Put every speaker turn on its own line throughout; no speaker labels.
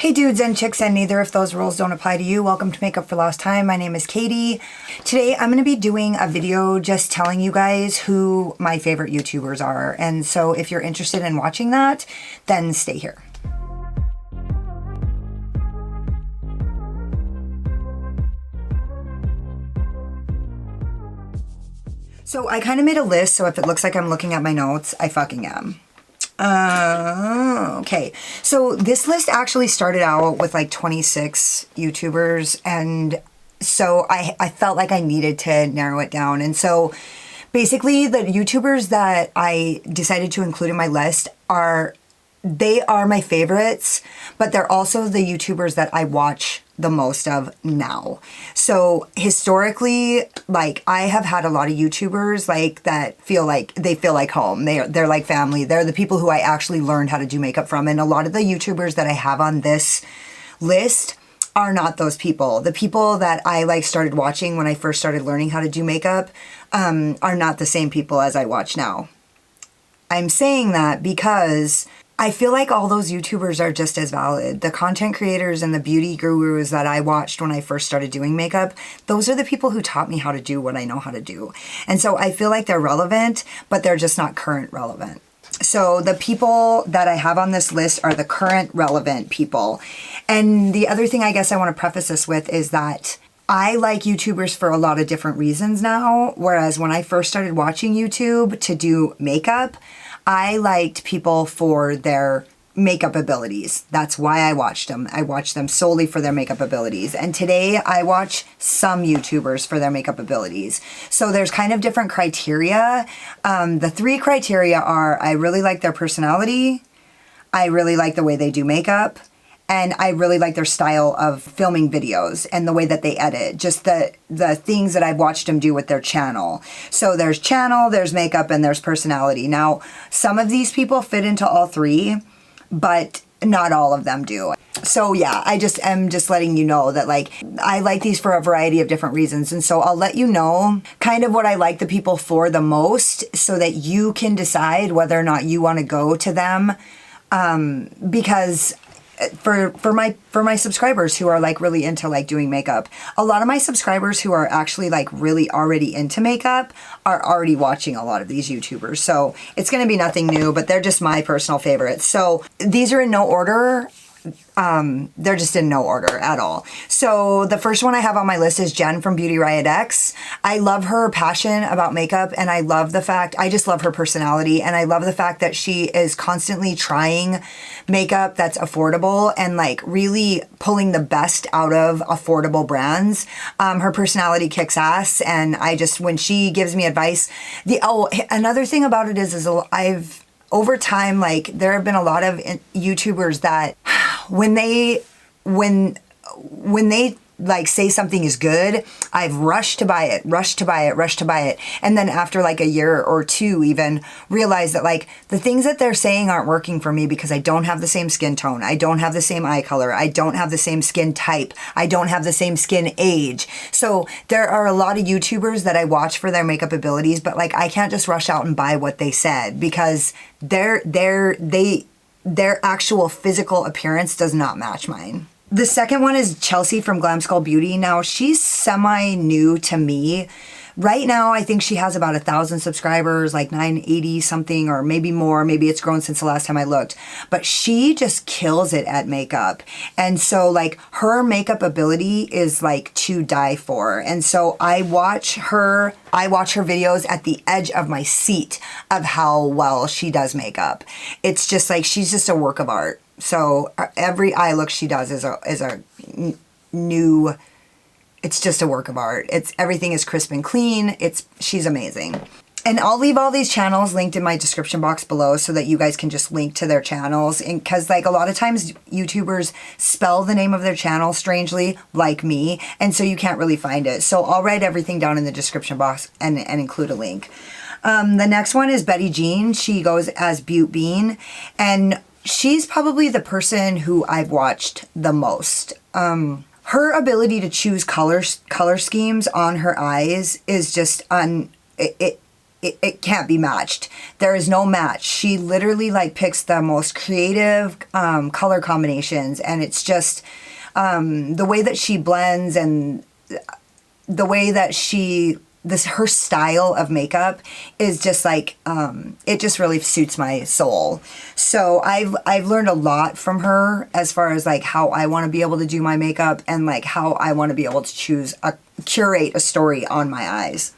Hey dudes and chicks, and neither if those rules don't apply to you, welcome to Makeup for Last Time. My name is Katie. Today I'm going to be doing a video just telling you guys who my favorite YouTubers are. And so if you're interested in watching that, then stay here. So I kind of made a list, so if it looks like I'm looking at my notes, I fucking am. Okay, so this list actually started out with like 26 YouTubers, and so I felt like I needed to narrow it down. And so basically the YouTubers that I decided to include in my list are my favorites, but they're also the YouTubers that I watch the most of now. So historically, like, I have had a lot of YouTubers like that feel like home. They're like family. They're the people who I actually learned how to do makeup from. And a lot of the YouTubers that I have on this list are not those people. The people that I like started watching when I first started learning how to do makeup are not the same people as I watch now. I'm saying that because I feel like all those YouTubers are just as valid. The content creators and the beauty gurus that I watched when I first started doing makeup, those are the people who taught me how to do what I know how to do. And so I feel like they're relevant, but they're just not current relevant. So the people that I have on this list are the current relevant people. And the other thing I guess I want to preface this with is that I like YouTubers for a lot of different reasons now, whereas when I first started watching YouTube to do makeup, I liked people for their makeup abilities. That's why I watched them. I watched them solely for their makeup abilities. And today I watch some YouTubers for their makeup abilities. So there's kind of different criteria. The three criteria are I really like their personality, I really like the way they do makeup, and I really like their style of filming videos and the way that they edit. Just the things that I've watched them do with their channel. So there's channel, there's makeup, and there's personality. Now, some of these people fit into all three, but not all of them do. So yeah, I'm just letting you know that, like, I like these for a variety of different reasons. And so I'll let you know kind of what I like the people for the most so that you can decide whether or not you want to go to them. Because for my subscribers who are like really into like doing makeup, a lot of my subscribers who are actually like really already into makeup are already watching a lot of these YouTubers. So it's going to be nothing new, but they're just my personal favorites. So these are in no order. They're just in no order at all. So the first one I have on my list is Jen from Riot X. I love her passion about makeup, and I just love her personality, and I love the fact that she is constantly trying makeup that's affordable and like really pulling the best out of affordable brands. Her personality kicks ass, and when she gives me advice, another thing about it is over time, like, there have been a lot of YouTubers that when they like say something is good, I've rushed to buy it. And then after like a year or two even realize that like the things that they're saying aren't working for me because I don't have the same skin tone. I don't have the same eye color. I don't have the same skin type. I don't have the same skin age. So there are a lot of YouTubers that I watch for their makeup abilities, but like I can't just rush out and buy what they said because their actual physical appearance does not match mine. The second one is Chelsea from glamskullbeauty. Now, she's semi-new to me. Right now, I think she has about 1,000 subscribers, like 980 something, or maybe more. Maybe it's grown since the last time I looked. But she just kills it at makeup. And so, like, her makeup ability is, like, to die for. And so I watch her videos at the edge of my seat of how well she does makeup. It's just, like, she's just a work of art. So every eye look she does is a new. It's just a work of art. Everything is crisp and clean. She's amazing. And I'll leave all these channels linked in my description box below so that you guys can just link to their channels. And because like a lot of times YouTubers spell the name of their channel strangely, like me, and so you can't really find it. So I'll write everything down in the description box and include a link. The next one is Betty Jean. She goes as beautbean, and she's probably the person who I've watched the most. Her ability to choose color schemes on her eyes is just it can't be matched. There is no match. She literally like picks the most creative color combinations, and it's just the way that she blends and the way that her style of makeup is just like, it just really suits my soul. So I've learned a lot from her as far as like how I want to be able to do my makeup and like how I want to be able to curate a story on my eyes.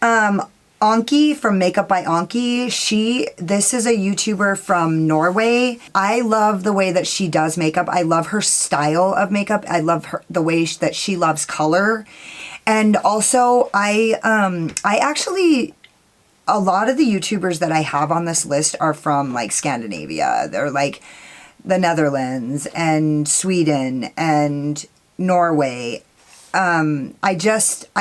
Unki from MakeupByAnnki, this is a YouTuber from Norway. I love the way that she does makeup. I love her style of makeup. I love the way that she loves color. And also, I actually, a lot of the YouTubers that I have on this list are from like Scandinavia. They're like the Netherlands and Sweden and Norway. I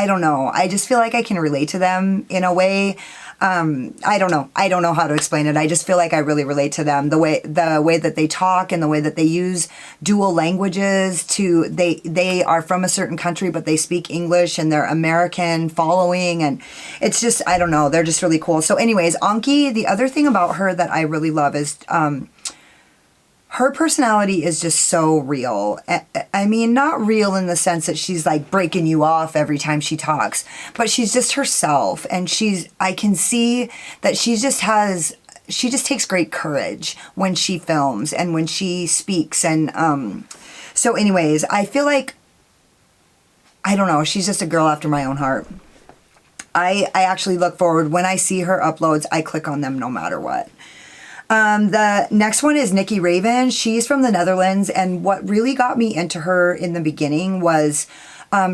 don't know. I just feel like I can relate to them in a way. I don't know. I don't know how to explain it. I just feel like I really relate to them. The way that they talk and the way that they use dual languages they are from a certain country, but they speak English and they're American following. And it's just, I don't know. They're just really cool. So anyways, Unki, the other thing about her that I really love is, her personality is just so real. I mean, not real in the sense that she's like breaking you off every time she talks, but she's just herself. And I can see that she just takes great courage when she films and when she speaks. And so anyways, I feel like, I don't know, she's just a girl after my own heart. I actually look forward, when I see her uploads, I click on them no matter what. The next one is Nikki Raven. She's from the Netherlands, and what really got me into her in the beginning was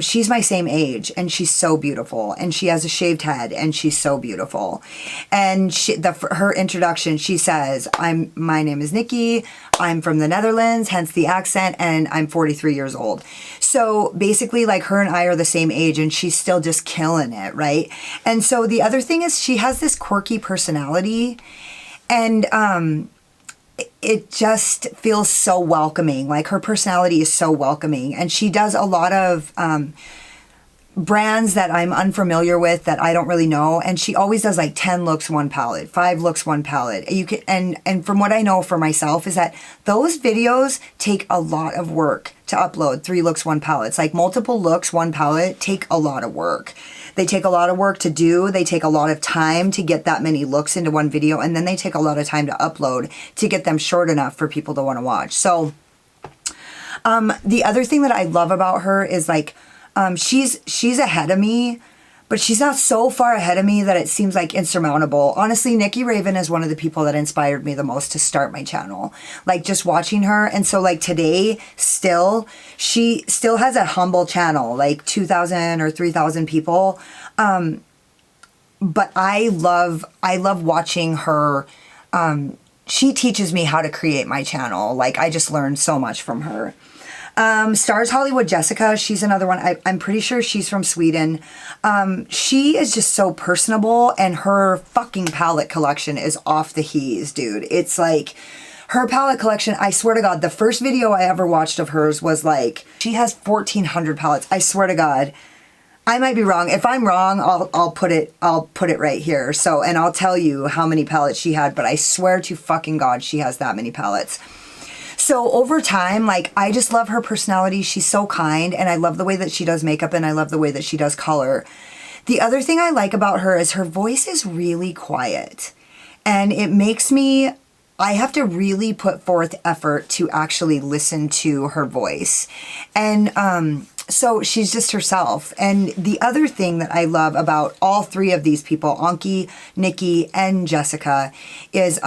she's my same age, and she's so beautiful, and she has a shaved head, and she's so beautiful. And her introduction, she says, my name is Nikki, I'm from the Netherlands, hence the accent, and I'm 43 years old. So basically, like, her and I are the same age, and she's still just killing it, right? And so the other thing is she has this quirky personality, and it just feels so welcoming. Like, her personality is so welcoming. And she does a lot of brands that I'm unfamiliar with, that I don't really know. And she always does like 10 looks, 1 palette, 5 looks, 1 palette. And from what I know for myself is that those videos take a lot of work to upload. 3 looks, 1 palette. It's like multiple looks, 1 palette take a lot of work. They take a lot of work to do. They take a lot of time to get that many looks into one video. And then they take a lot of time to upload to get them short enough for people to want to watch. So the other thing that I love about her is like, she's ahead of me, but she's not so far ahead of me that it seems like insurmountable. Honestly, Nikki Raven is one of the people that inspired me the most to start my channel. Like, just watching her. And so like today, she still has a humble channel, like 2,000 or 3,000 people. But I love watching her. She teaches me how to create my channel. Like, I just learned so much from her. Starshollywood Jessica, she's another one. I'm pretty sure she's from Sweden. She is just so personable, and her fucking palette collection is off the hees, dude. It's like, her palette collection, I swear to God, the first video I ever watched of hers was like, she has 1,400 palettes. I swear to God. I might be wrong. If I'm wrong, I'll put it right here. So, and I'll tell you how many palettes she had, but I swear to fucking God, she has that many palettes. So over time, like, I just love her personality. She's so kind, and I love the way that she does makeup, and I love the way that she does color. The other thing I like about her is her voice is really quiet, and it makes me, I have to really put forth effort to actually listen to her voice. And so she's just herself. And the other thing that I love about all 3 of these people, Unki, Nikki, and Jessica, is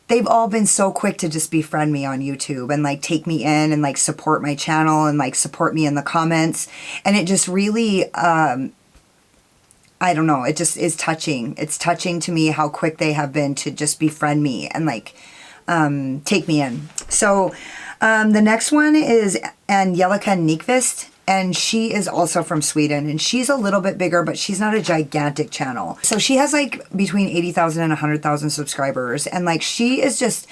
they've all been so quick to just befriend me on YouTube and like take me in and like support my channel and like support me in the comments. And it just really, I don't know, it just is touching. It's touching to me how quick they have been to just befriend me and like take me in. So the next one is Angelica Nyqvist. And she is also from Sweden, and she's a little bit bigger, but she's not a gigantic channel. So she has like between 80,000 and 100,000 subscribers. And like, she is just,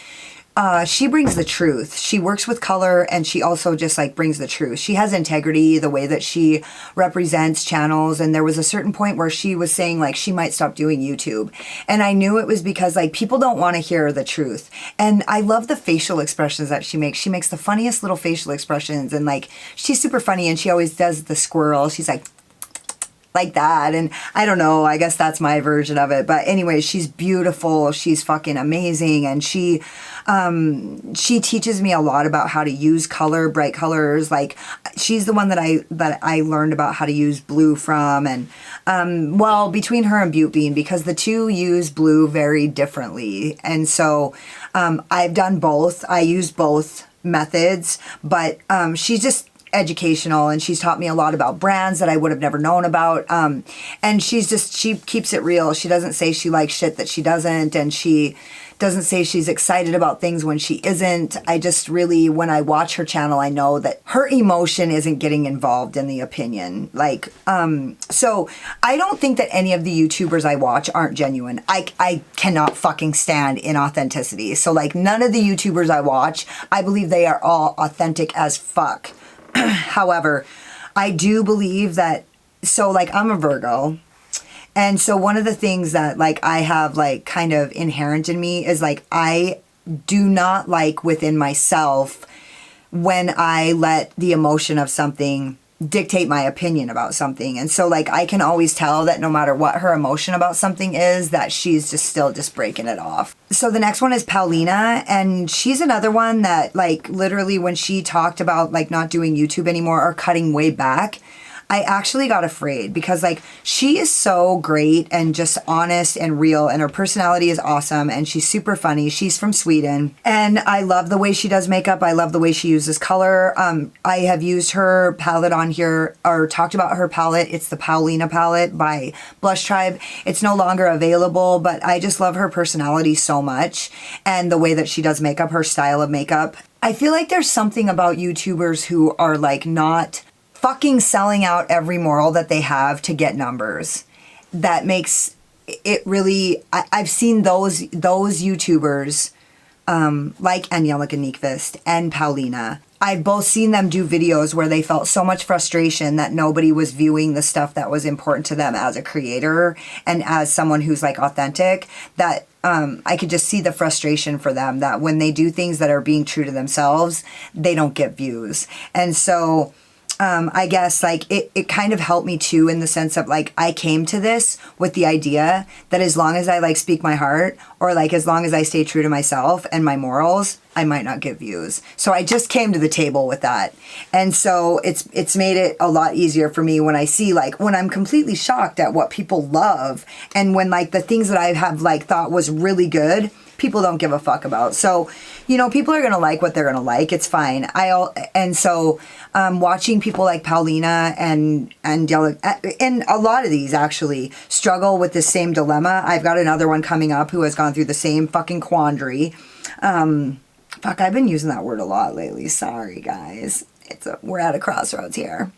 she brings the truth. She works with color, and she also just like brings the truth. She has integrity, the way that she represents channels. And there was a certain point where she was saying like she might stop doing YouTube. And I knew it was because like people don't want to hear the truth. And I love the facial expressions that she makes. She makes the funniest little facial expressions, and like she's super funny, and she always does the squirrel. She's like that. And I don't know, I guess that's my version of it. But anyway, she's beautiful. She's fucking amazing. And she teaches me a lot about how to use color, bright colors. Like she's the one that I learned about how to use blue from. And well, between her and beautbean, because the two use blue very differently. And so I've done both. I use both methods, but she's just educational, and she's taught me a lot about brands that I would have never known about. And she keeps it real. She doesn't say she likes shit that she doesn't, and she doesn't say she's excited about things when she isn't. I just really, when I watch her channel, I know that her emotion isn't getting involved in the opinion. Like, so I don't think that any of the YouTubers I watch aren't genuine. I cannot fucking stand inauthenticity. So like none of the YouTubers I watch, I believe they are all authentic as fuck. However, I do believe that, so like I'm a Virgo, and so one of the things that like I have like kind of inherent in me is like I do not like within myself when I let the emotion of something dictate my opinion about something. And so like I can always tell that no matter what her emotion about something is, that she's just still just breaking it off. So the next one is Paulina, and she's another one that like literally when she talked about like not doing YouTube anymore or cutting way back, I actually got afraid, because like she is so great and just honest and real, and her personality is awesome, and she's super funny. She's from Sweden, and I love the way she does makeup. I love the way she uses color. I have used her palette on here, or talked about her palette. It's the Paulina palette by Blush Tribe. It's no longer available, but I just love her personality so much, and the way that she does makeup, her style of makeup. I feel like there's something about YouTubers who are like not fucking selling out every moral that they have to get numbers. That makes it really, I've seen those YouTubers like Angelica Nyqvist and Paulina. I've both seen them do videos where they felt so much frustration that nobody was viewing the stuff that was important to them as a creator and as someone who's like authentic, that I could just see the frustration for them, that when they do things that are being true to themselves, they don't get views. And so I guess like it kind of helped me too, in the sense of like I came to this with the idea that as long as I like speak my heart, or like as long as I stay true to myself and my morals, I might not get views. So I just came to the table with that. And so it's made it a lot easier for me when I see like, when I'm completely shocked at what people love, and when like the things that I have like thought was really good, people don't give a fuck about. So, you know, people are going to like what they're going to like. It's fine. And so watching people like Paulina and Angelica, and a lot of these actually struggle with the same dilemma. I've got another one coming up who has gone through the same fucking quandary. Fuck, I've been using that word a lot lately. Sorry, guys. We're at a crossroads here.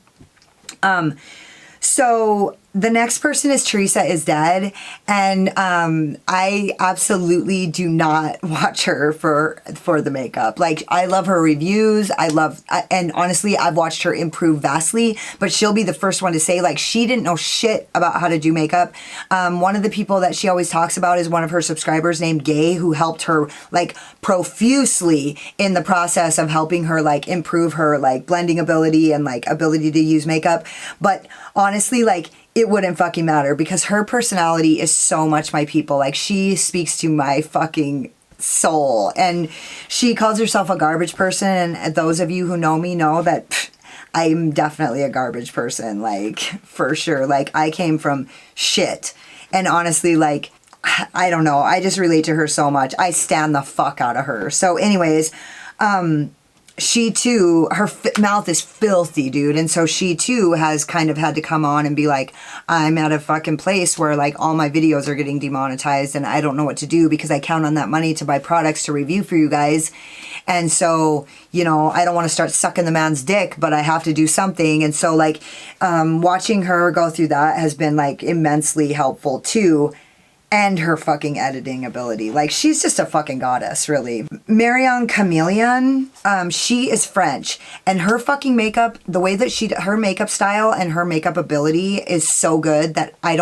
So the next person is Theresa is dead, and I absolutely do not watch her for the makeup. Like, I love her reviews. And honestly, I've watched her improve vastly, but she'll be the first one to say, like, she didn't know shit about how to do makeup. One of the people that she always talks about is one of her subscribers named Gay, who helped her, like, profusely in the process of helping her, like, improve her, like, blending ability and, like, ability to use makeup. But honestly, like, it wouldn't fucking matter, because her personality is so much my people. Like, she speaks to my fucking soul, and she calls herself a garbage person. And those of you who know me know that I'm definitely a garbage person, like, for sure. Like, I came from shit, and honestly, like, I don't know, I just relate to her so much. I stand the fuck out of her. So anyways, she too, her mouth is filthy, dude. And so she too has kind of had to come on and be like, I'm at a fucking place where like all my videos are getting demonetized, and I don't know what to do, because I count on that money to buy products to review for you guys. And so, you know, I don't want to start sucking the man's dick, but I have to do something. And so like, watching her go through that has been like immensely helpful too. and her fucking editing ability. Like, she's just a fucking goddess, really. MarionCameleon, she is French, and her fucking makeup, the way that her makeup style and her makeup ability is so good that I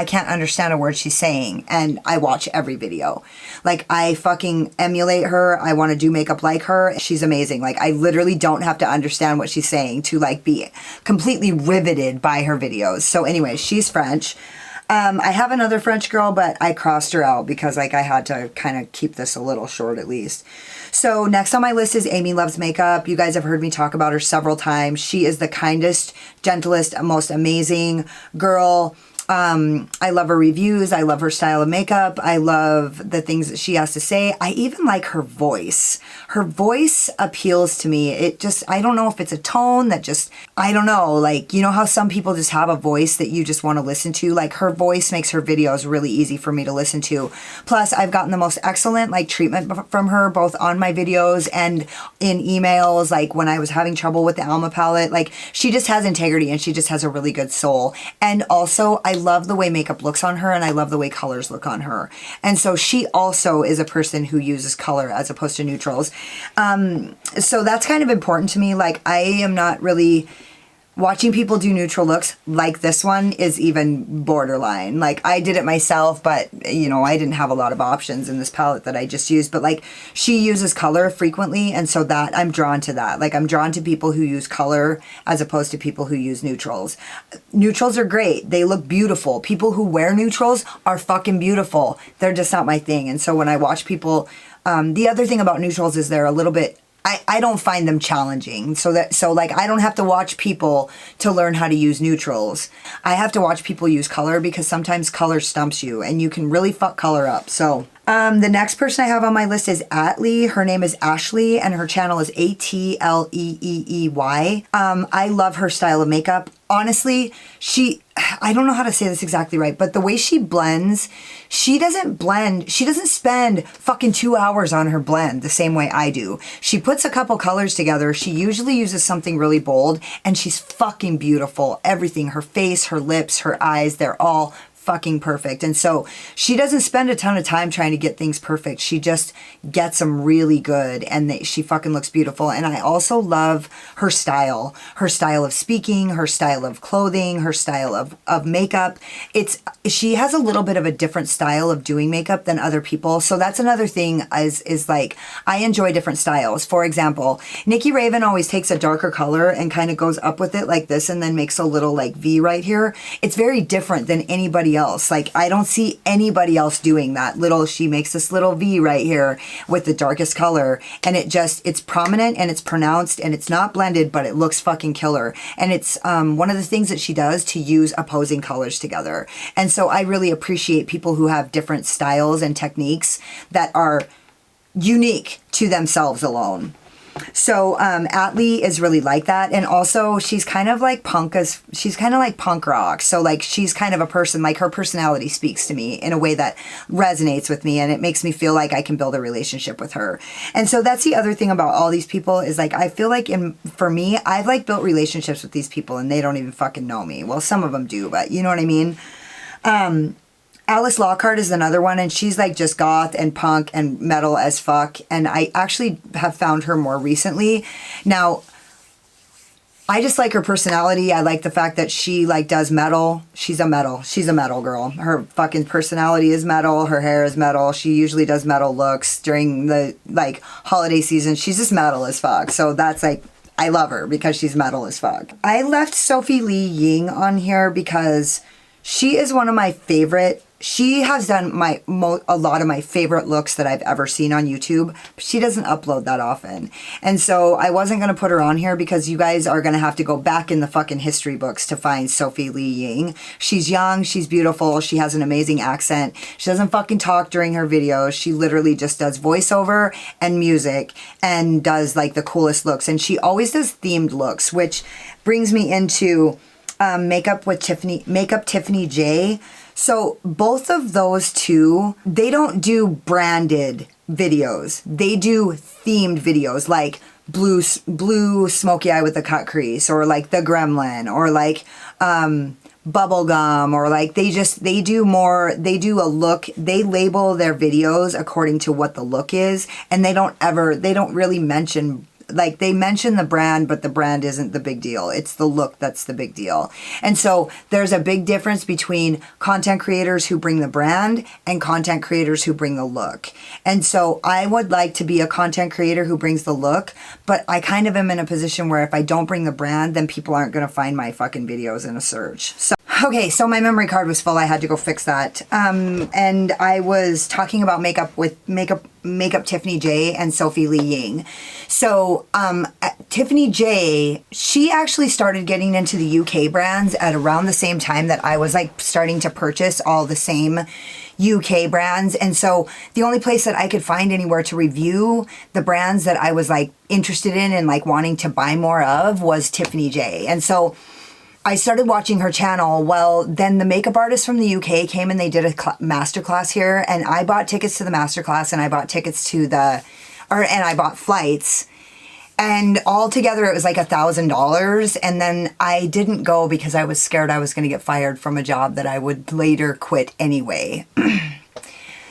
can't understand a word she's saying, and I watch every video. Like, I fucking emulate her. I want to do makeup like her. She's amazing. Like, I literally don't have to understand what she's saying to, like, be completely riveted by her videos. So anyway, she's French. I have another French girl, but I crossed her out because, like, I had to kind of keep this a little short at least. So next on my list is Amy Loves Makeup. You guys have heard me talk about her several times. She is the kindest, gentlest, most amazing girl. I love her reviews. I love her style of makeup. I love the things that she has to say. I even like her voice. Her voice appeals to me. I don't know if it's a tone that just, I don't know, like, you know how some people just have a voice that you just want to listen to? Like, her voice makes her videos really easy for me to listen to. Plus, I've gotten the most excellent, like, treatment from her, both on my videos and in emails, like, when I was having trouble with the Alma palette. Like, she just has integrity, and she just has a really good soul. And also, I love the way makeup looks on her, and I love the way colors look on her. And so she also is a person who uses color as opposed to neutrals. So that's kind of important to me. Like, I am not really watching people do neutral looks like this one is even borderline. Like, I did it myself, but, you know, I didn't have a lot of options in this palette that I just used. But, like, she uses color frequently, and so that, I'm drawn to that. Like, I'm drawn to people who use color as opposed to people who use neutrals. Neutrals are great. They look beautiful. People who wear neutrals are fucking beautiful. They're just not my thing. And so when I watch people, the other thing about neutrals is they're a little bit, I don't find them challenging. So like, I don't have to watch people to learn how to use neutrals. I have to watch people use color because sometimes color stumps you and you can really fuck color up. So the next person I have on my list is Atlee. Her name is Ashley and her channel is Atleeey. I love her style of makeup. Honestly, I don't know how to say this exactly right, but the way she blends, she doesn't spend fucking 2 hours on her blend the same way I do. She puts a couple colors together. She usually uses something really bold, and she's fucking beautiful. Everything, her face, her lips, her eyes, they're all fucking perfect. And so she doesn't spend a ton of time trying to get things perfect. She just gets them really good, and she fucking looks beautiful. And I also love her style of speaking, her style of clothing, her style of makeup. She has a little bit of a different style of doing makeup than other people. So that's another thing is like, I enjoy different styles. For example, Nikki Raven always takes a darker color and kind of goes up with it like this and then makes a little like V right here. It's very different than anybody else. Like, I don't see anybody else doing that she makes this little V right here with the darkest color, and it's prominent and it's pronounced and it's not blended, but it looks fucking killer. And it's one of the things that she does to use opposing colors together. And so I really appreciate people who have different styles and techniques that are unique to themselves alone. So Atlee is really like that, and also she's kind of like punk rock. So like, she's kind of a person, like, her personality speaks to me in a way that resonates with me, and it makes me feel like I can build a relationship with her. And so that's the other thing about all these people is, like, I feel like for me, I've like built relationships with these people and they don't even fucking know me. Well, some of them do, but you know what I mean? Lockhart is another one, and she's like just goth and punk and metal as fuck, and I actually have found her more recently. Now, I just like her personality. I like the fact that she like does metal. She's a metal girl. Her fucking personality is metal. Her hair is metal. She usually does metal looks during the like holiday season. She's just metal as fuck. So that's like, I love her because she's metal as fuck. I left Sophie Li Ying on here because she is one of my favorite. She has done a lot of my favorite looks that I've ever seen on YouTube, but she doesn't upload that often. And so I wasn't going to put her on here because you guys are going to have to go back in the fucking history books to find Sophie Li Ying. She's young, she's beautiful, she has an amazing accent. She doesn't fucking talk during her videos. She literally just does voiceover and music and does like the coolest looks. And she always does themed looks, which brings me into MakeupTiffanyJ. So both of those two, they don't do branded videos. They do themed videos like blue smoky eye with a cut crease, or like the gremlin, or like bubblegum, or like they do a look. They label their videos according to what the look is, and they don't really mention, like, they mention the brand, but the brand isn't the big deal. It's the look that's the big deal. And so there's a big difference between content creators who bring the brand and content creators who bring the look. And so I would like to be a content creator who brings the look, but I kind of am in a position where if I don't bring the brand, then people aren't going to find my fucking videos in a search. So, okay, so my memory card was full. I had to go fix that. And I was talking about makeup with MakeupTiffanyJ and Sophie Li Ying. So Tiffany J, she actually started getting into the UK brands at around the same time that I was like starting to purchase all the same UK brands. And so the only place that I could find anywhere to review the brands that I was like interested in and like wanting to buy more of was Tiffany J. And so I started watching her channel. Well, then the makeup artists from the UK came and they did a masterclass here, and I bought tickets to the masterclass, and I bought tickets to and I bought flights, and all together it was like $1,000. And then I didn't go because I was scared I was going to get fired from a job that I would later quit anyway.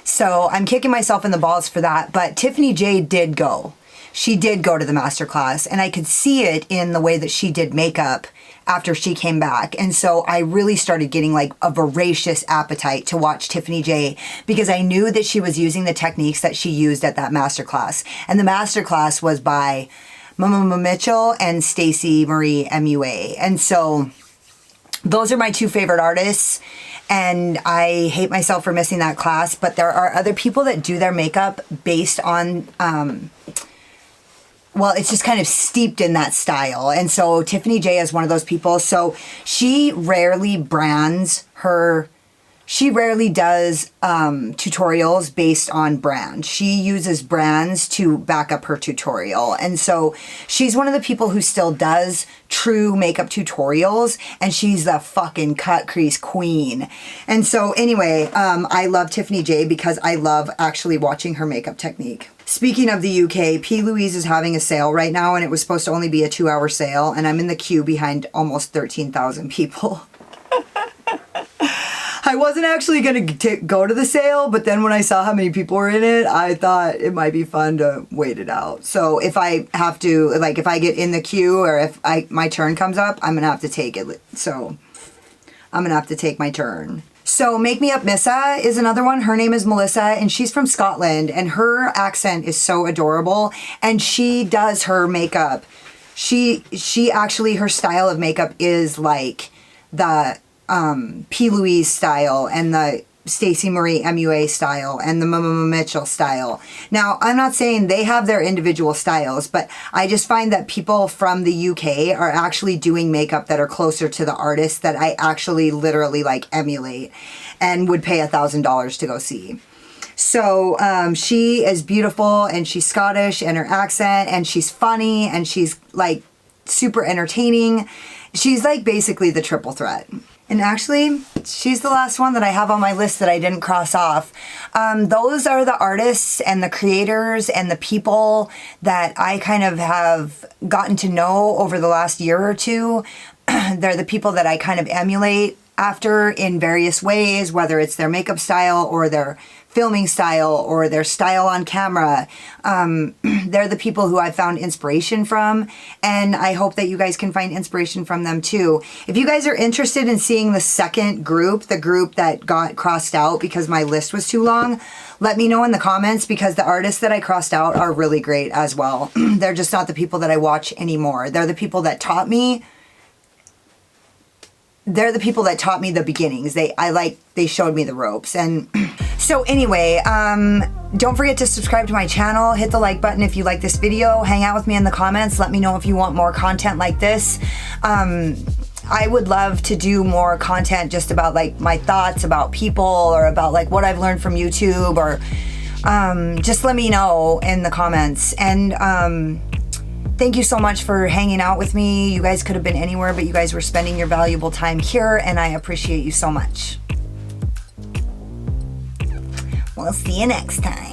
So I'm kicking myself in the balls for that. But Tiffany J did go. She did go to the masterclass, and I could see it in the way that she did makeup after she came back. And so I really started getting like a voracious appetite to watch Tiffany J, because I knew that she was using the techniques that she used at that masterclass. And the masterclass was by Makeupmissa and Stacey Marie MUA. And so those are my two favorite artists, and I hate myself for missing that class. But there are other people that do their makeup based on well, it's just kind of steeped in that style. And so Tiffany J is one of those people. So she rarely does tutorials based on brands. She uses brands to back up her tutorial. And so she's one of the people who still does true makeup tutorials, and she's the fucking cut crease queen. And so anyway, I love Tiffany J because I love actually watching her makeup technique. Speaking of the UK, P. Louise is having a sale right now, and it was supposed to only be a 2-hour sale, and I'm in the queue behind almost 13,000 people. I wasn't actually going to go to the sale, but then when I saw how many people were in it, I thought it might be fun to wait it out. So if I have to, like, if I get in the queue, or if my turn comes up, I'm going to have to take it. So I'm going to have to take my turn. So Makemeupmissa is another one. Her name is Melissa, and she's from Scotland, and her accent is so adorable, and she does her makeup. She actually, her style of makeup is like the P. Louise style and the Stacey Marie MUA style and the Mitchell style. Now, I'm not saying they have their individual styles, but I just find that people from the UK are actually doing makeup that are closer to the artists that I actually literally like emulate and would pay $1,000 to go see. So she is beautiful, and she's Scottish, and her accent, and she's funny, and she's like super entertaining. She's like basically the triple threat. And actually, she's the last one that I have on my list that I didn't cross off. Those are the artists and the creators and the people that I kind of have gotten to know over the last year or two. They're the people that I kind of emulate after in various ways, whether it's their makeup style or their filming style or their style on camera. They're the people who I found inspiration from, and I hope that you guys can find inspiration from them too. If you guys are interested in seeing the second group, the group that got crossed out because my list was too long, let me know in the comments, because the artists that I crossed out are really great as well. They're just not the people that I watch anymore. They're the people that taught me. They're the people that taught me the beginnings. They showed me the ropes. And so anyway, don't forget to subscribe to my channel. Hit the like button if you like this video. Hang out with me in the comments. Let me know if you want more content like this. I would love to do more content just about like my thoughts about people, or about like what I've learned from YouTube, or just let me know in the comments. And thank you so much for hanging out with me. You guys could have been anywhere, but you guys were spending your valuable time here, and I appreciate you so much. We'll see you next time.